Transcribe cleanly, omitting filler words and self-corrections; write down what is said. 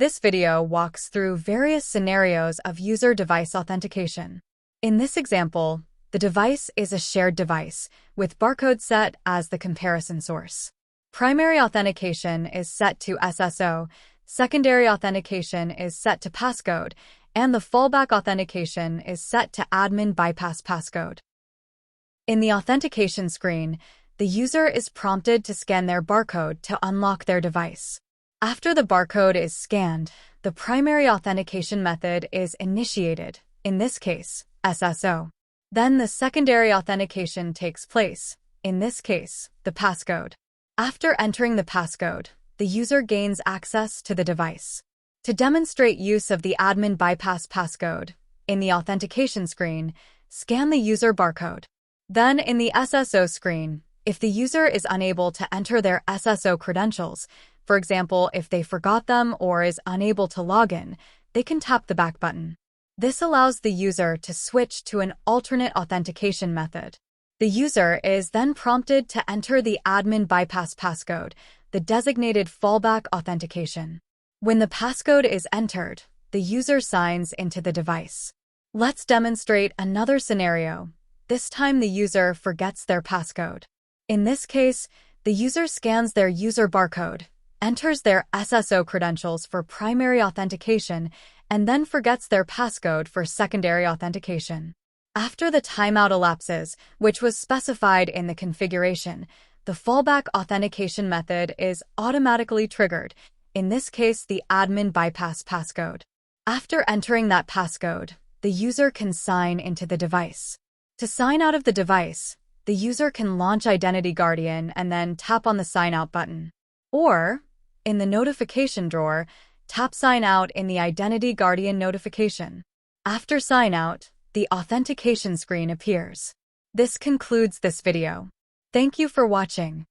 This video walks through various scenarios of user device authentication. In this example, the device is a shared device, with barcode set as the comparison source. Primary authentication is set to SSO, secondary authentication is set to passcode, and the fallback authentication is set to admin bypass passcode. In the authentication screen, the user is prompted to scan their barcode to unlock their device. After the barcode is scanned, the primary authentication method is initiated, in this case, SSO. Then the secondary authentication takes place, in this case, the passcode. After entering the passcode, the user gains access to the device. To demonstrate use of the admin bypass passcode, in the authentication screen, scan the user barcode. Then in the SSO screen, if the user is unable to enter their SSO credentials, for example, if they forgot them or is unable to log in, they can tap the back button. This allows the user to switch to an alternate authentication method. The user is then prompted to enter the admin bypass passcode, the designated fallback authentication. When the passcode is entered, the user signs into the device. Let's demonstrate another scenario. This time the user forgets their passcode. In this case, the user scans their user barcode, enters their SSO credentials for primary authentication, and then forgets their passcode for secondary authentication. After the timeout elapses, which was specified in the configuration, the fallback authentication method is automatically triggered, in this case the admin bypass passcode. After entering that passcode, the user can sign into the device. To sign out of the device, the user can launch Identity Guardian and then tap on the Sign Out button. Or, in the notification drawer, tap Sign Out in the Identity Guardian notification. After sign out, the authentication screen appears. This concludes this video. Thank you for watching.